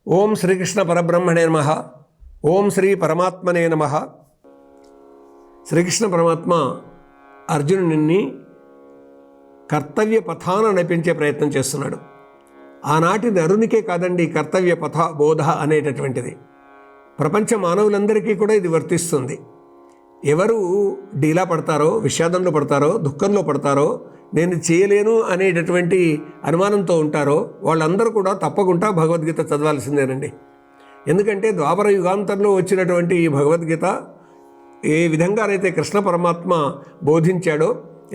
ఓం శ్రీకృష్ణ పరబ్రహ్మణే నమః. ఓం శ్రీ పరమాత్మనే నమః. శ్రీకృష్ణ పరమాత్మ అర్జునుడిని కర్తవ్య పథాన నడిపించే ప్రయత్నం చేస్తున్నాడు. ఆనాటి నరునికే కాదండి కర్తవ్య పథ బోధ అనేటటువంటిది, ప్రపంచ మానవులందరికీ కూడా ఇది వర్తిస్తుంది. ఎవరు డీలా పడతారో, విషాదంలో పడతారో, దుఃఖంలో పడతారో, నేను చేయలేను అనేటటువంటి అనుమానంతో ఉంటారో వాళ్ళందరూ కూడా తప్పకుండా భగవద్గీత చదవాల్సిందేనండి. ఎందుకంటే ద్వాపర యుగాంతంలో వచ్చినటువంటి ఈ భగవద్గీత ఏ విధంగానైతే కృష్ణ పరమాత్మ బోధించాడో,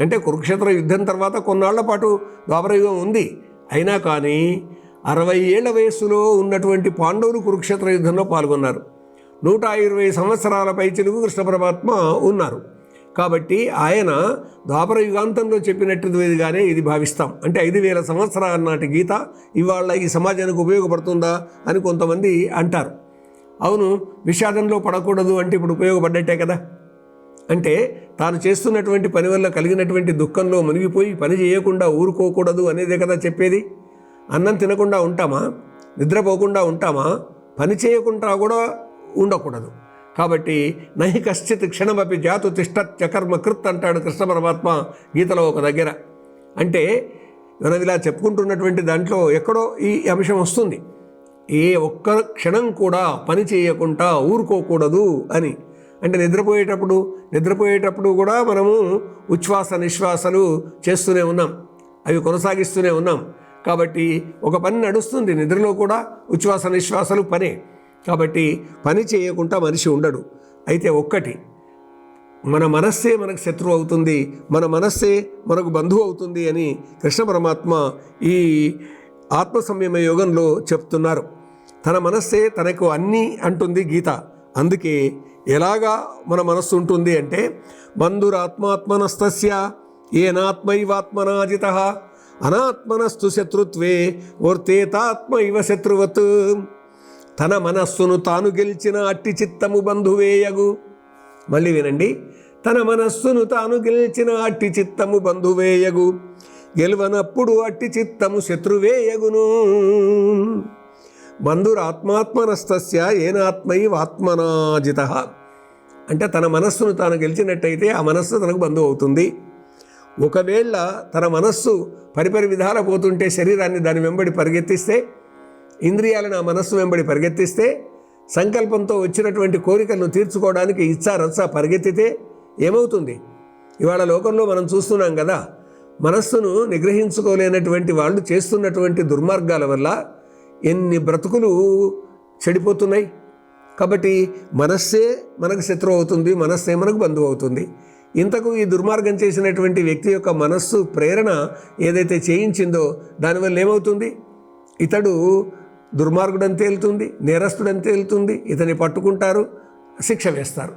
అంటే కురుక్షేత్ర యుద్ధం తర్వాత కొన్నాళ్ల పాటు ద్వాపర యుగం ఉంది, అయినా కానీ 60 ఏళ్ల వయస్సులో ఉన్నటువంటి పాండవులు కురుక్షేత్ర యుద్ధంలో పాల్గొన్నారు. 120 సంవత్సరాల పైచిలుకు కృష్ణ పరమాత్మ ఉన్నారు. కాబట్టి ఆయన ద్వాపర యుగాంతంలో చెప్పినట్టుగానే ఇది భావిస్తాం. అంటే 5000 సంవత్సరాల నాటి గీత ఇవాళ ఈ సమాజానికి ఉపయోగపడుతుందా అని కొంతమంది అంటారు. అవును, విషాదంలో పడకూడదు అంటే ఇప్పుడు ఉపయోగపడ్డట్టే కదా. అంటే తాను చేస్తున్నటువంటి పని వల్ల కలిగినటువంటి దుఃఖంలో మునిగిపోయి పని చేయకుండా ఊరుకోకూడదు అనేదే కదా చెప్పేది. అన్నం తినకుండా ఉంటామా, నిద్రపోకుండా ఉంటామా, పని చేయకుండా కూడా ఉండకూడదు. కాబట్టి నహి కశ్చిత్ క్షణమపి జాతు తిష్టత్యకర్మ కృత్ అంటాడు కృష్ణ పరమాత్మ గీతలో ఒక దగ్గర. అంటే మనం ఇలా చెప్పుకుంటున్నటువంటి దాంట్లో ఎక్కడో ఈ అంశం వస్తుంది, ఏ ఒక్క క్షణం కూడా పని చేయకుండా ఊరుకోకూడదు అని. అంటే నిద్రపోయేటప్పుడు కూడా మనము ఉచ్ఛ్వాస నిశ్వాసలు చేస్తూనే ఉన్నాం, అవి కొనసాగిస్తూనే ఉన్నాం. కాబట్టి ఒక పని నడుస్తుంది, నిద్రలో కూడా ఉచ్ఛ్వాస నిశ్వాసలు పనే. కాబట్టి పని చేయకుండా మనిషి ఉండడు. అయితే ఒక్కటి, మన మనస్సే మనకు శత్రువు అవుతుంది, మన మనస్సే మనకు బంధువు అవుతుంది అని కృష్ణ పరమాత్మ ఈ ఆత్మ సంయమ యోగంలో చెప్తున్నారు. తన మనస్సే తనకు అన్నీ అంటుంది గీత. అందుకే ఎలాగా మన మనస్సు ఉంటుంది అంటే, బంధురాత్మాత్మనస్తస్య ఏనాత్మైవాత్మనాజితః అనాత్మనస్తు శత్రుత్వే వర్తేతాత్మ ఇవ శత్రువత్. తన మనస్సును తాను గెలిచిన అట్టి చిత్తము బంధువేయగు. మళ్ళీ వినండి, తన మనస్సును తాను గెలిచిన అట్టి చిత్తము బంధువేయగు, గెలవనప్పుడు అట్టి చిత్తము శత్రువేయగును. బంధురాత్మాత్మనస్తస్య ఏనాత్మైవాత్మనాజితః. అంటే తన మనస్సును తాను గెలిచినట్టయితే ఆ మనస్సు తనకు బంధువు అవుతుంది. ఒకవేళ తన మనస్సు పరిపరి విధాల పోతుంటే, శరీరాన్ని దాని వెంబడి పరిగెత్తిస్తే, ఇంద్రియాలను ఆ మనస్సు వెంబడి పరిగెత్తిస్తే, సంకల్పంతో వచ్చినటువంటి కోరికలను తీర్చుకోవడానికి ఇచ్చారచ్చా పరిగెత్తితే ఏమవుతుంది? ఇవాళ లోకంలో మనం చూస్తున్నాం కదా, మనస్సును నిగ్రహించుకోలేనటువంటి వాళ్ళు చేస్తున్నటువంటి దుర్మార్గాల వల్ల ఎన్ని బ్రతుకులు చెడిపోతున్నాయి. కాబట్టి మనస్సే మనకు శత్రువు అవుతుంది, మనస్సే మనకు బంధువు అవుతుంది. ఇంతకు ఈ దుర్మార్గం చేసినటువంటి వ్యక్తి యొక్క మనస్సు ప్రేరణ ఏదైతే చేయించిందో దానివల్ల ఏమవుతుంది? ఇతడు దుర్మార్గుడని తేలుతుంది, నేరస్తుడని తేలుతుంది, ఇతన్ని పట్టుకుంటారు, శిక్ష వేస్తారు.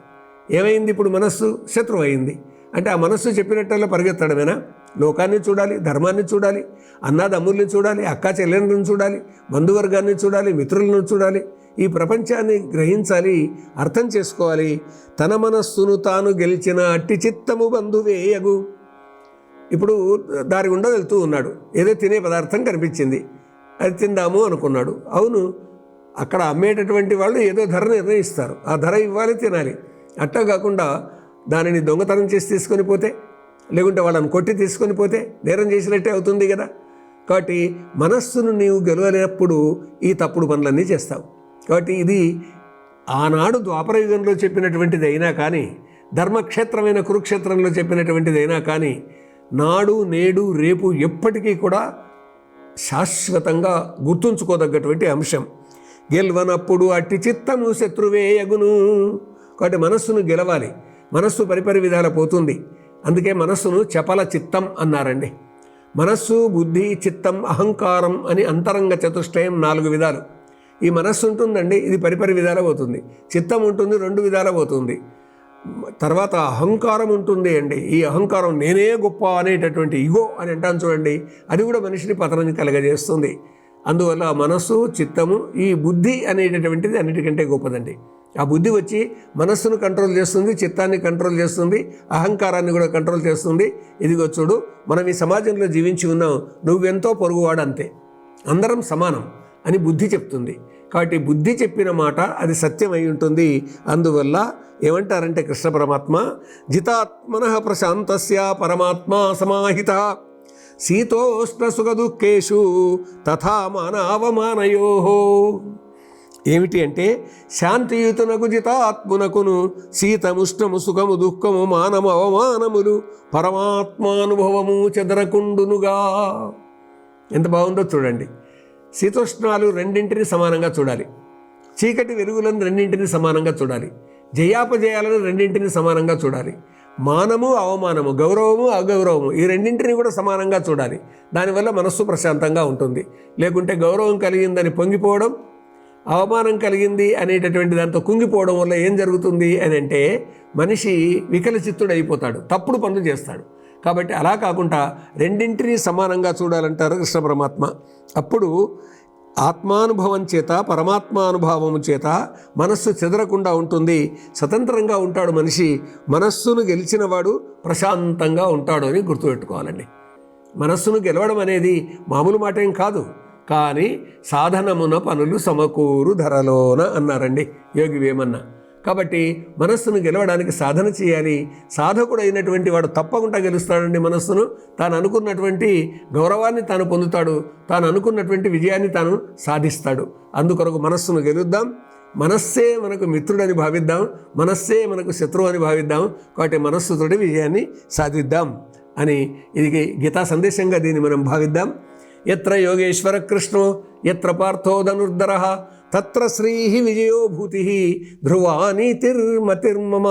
ఏమైంది? ఇప్పుడు మనస్సు శత్రువు అయింది. అంటే ఆ మనస్సు చెప్పినట్టల్లా పరిగెత్తడమేనా? లోకాన్ని చూడాలి, ధర్మాన్ని చూడాలి, అన్నాదమ్ముల్ని చూడాలి, అక్కా చెల్లెళ్ళను చూడాలి, బంధువర్గాన్ని చూడాలి, మిత్రులను చూడాలి, ఈ ప్రపంచాన్ని గ్రహించాలి, అర్థం చేసుకోవాలి. తన మనస్సును తాను గెలిచిన అట్టి చిత్తము బంధువేయగు. ఇప్పుడు దారి గుండా వెళ్తూ ఉన్నాడు, ఏదో తినే పదార్థం కనిపించింది, అది తిందాము అనుకున్నాడు. అవును, అక్కడ అమ్మేటటువంటి వాళ్ళు ఏదో ధర నిర్ణయిస్తారు, ఆ ధర ఇవ్వాలి, తినాలి. అట్టా కాకుండా దానిని దొంగతనం చేసి తీసుకొని పోతే, లేకుంటే వాళ్ళని కొట్టి తీసుకొని పోతే నేరం చేసినట్టే అవుతుంది కదా. కాబట్టి మనస్సును నీవు గెలవలేనప్పుడు ఈ తప్పుడు పనులన్నీ చేస్తావు. కాబట్టి ఇది ఆనాడు ద్వాపర యుగంలో చెప్పినటువంటిది అయినా కానీ, ధర్మక్షేత్రమైన కురుక్షేత్రంలో చెప్పినటువంటిది అయినా కానీ, నాడు నేడు రేపు ఎప్పటికీ కూడా శాశ్వతంగా గుర్తుంచుకోదగ్గటువంటి అంశం. గెలవనప్పుడు అట్టి చిత్తము శత్రువేయగును. కాబట్టి మనస్సును గెలవాలి. మనస్సు పరిపరి విధాల పోతుంది, అందుకే మనస్సును చపల చిత్తం అన్నారండి. మనస్సు, బుద్ధి, చిత్తం, అహంకారం అని అంతరంగ చతుష్టయం 4 విధాలు. ఈ మనస్సు ఉంటుందండి, ఇది పరిపరి విధాల పోతుంది. చిత్తం ఉంటుంది, 2 విధాల పోతుంది. తర్వాత అహంకారం ఉంటుంది అండి. ఈ అహంకారం నేనే గొప్ప అనేటటువంటి ఇగో అని అంటాను చూడండి, అది కూడా మనిషిని పతనాన్ని కలగజేస్తుంది. అందువల్ల మనస్సు, చిత్తము, ఈ బుద్ధి అనేటటువంటిది అన్నిటికంటే గొప్పదండి. ఆ బుద్ధి వచ్చి మనస్సును కంట్రోల్ చేస్తుంది, చిత్తాన్ని కంట్రోల్ చేస్తుంది, అహంకారాన్ని కూడా కంట్రోల్ చేస్తుంది. ఇదిగో చూడు, మనం ఈ సమాజంలో జీవించి ఉన్నాం, నువ్వెంతో పొరుగువాడు అంతే, అందరం సమానం అని బుద్ధి చెప్తుంది. కాబట్టి బుద్ధి చెప్పిన మాట అది సత్యమై ఉంటుంది. అందువల్ల ఏమంటారంటే కృష్ణ పరమాత్మ, జితాత్మనః ప్రశాంతస్య పరమాత్మా సమాహిత శీతోష్ణ సుఖ దుఃఖేషు తథా మానావమానయోః. ఏమిటి అంటే, శాంతియుతునకు జితాత్మునకును శీతముష్ణము సుఖము దుఃఖము మానము అవమానములు పరమాత్మానుభవము చెదరకుండునుగా. ఎంత బాగుందో చూడండి. శీతోష్ణాలు రెండింటిని సమానంగా చూడాలి, చీకటి వెలుగులను రెండింటిని సమానంగా చూడాలి, జయాపజయాలను రెండింటిని సమానంగా చూడాలి, మానము అవమానము గౌరవము అగౌరవము ఈ రెండింటిని కూడా సమానంగా చూడాలి. దానివల్ల మనస్సు ప్రశాంతంగా ఉంటుంది. లేకుంటే గౌరవం కలిగిందని పొంగిపోవడం, అవమానం కలిగింది అనేటటువంటి దాంతో కుంగిపోవడం వల్ల ఏం జరుగుతుంది అని అంటే మనిషి వికలచిత్తుడు అయిపోతాడు, తప్పుడు పనులు చేస్తాడు. కాబట్టి అలా కాకుండా రెండింటినీ సమానంగా చూడాలంటారు కృష్ణ పరమాత్మ. అప్పుడు ఆత్మానుభవం చేత పరమాత్మానుభవం చేత మనస్సు చెదరకుండా ఉంటుంది, స్వతంత్రంగా ఉంటాడు మనిషి. మనస్సును గెలిచినవాడు ప్రశాంతంగా ఉంటాడు అని గుర్తుపెట్టుకోవాలండి. మనస్సును గెలవడం అనేది మామూలు మాట ఏం కాదు, కానీ సాధనమున పనులు సమకూరు ధరలోన అన్నారండి యోగి వేమన్న. కాబట్టి మనస్సును గెలవడానికి సాధన చేయాలి. సాధకుడు అయినటువంటి వాడు తప్పకుండా గెలుస్తాడండి మనస్సును. తాను అనుకున్నటువంటి గౌరవాన్ని తాను పొందుతాడు, తాను అనుకున్నటువంటి విజయాన్ని తాను సాధిస్తాడు. అందుకొరకు మనస్సును గెలుద్దాం. మనస్సే మనకు మిత్రుడని భావిద్దాం, మనస్సే మనకు శత్రువు అని భావిద్దాం. కాబట్టి మనస్సుతోటి విజయాన్ని సాధిద్దాం అని ఇది గీతా సందేశంగా దీన్ని మనం భావిద్దాం. ఎత్ర యోగేశ్వర కృష్ణో ఎత్ర పార్థో ధనుర్ధరః తత్ర శ్రీః విజయో భూతిః ధ్రువా నీతిర్మతిర్మమ.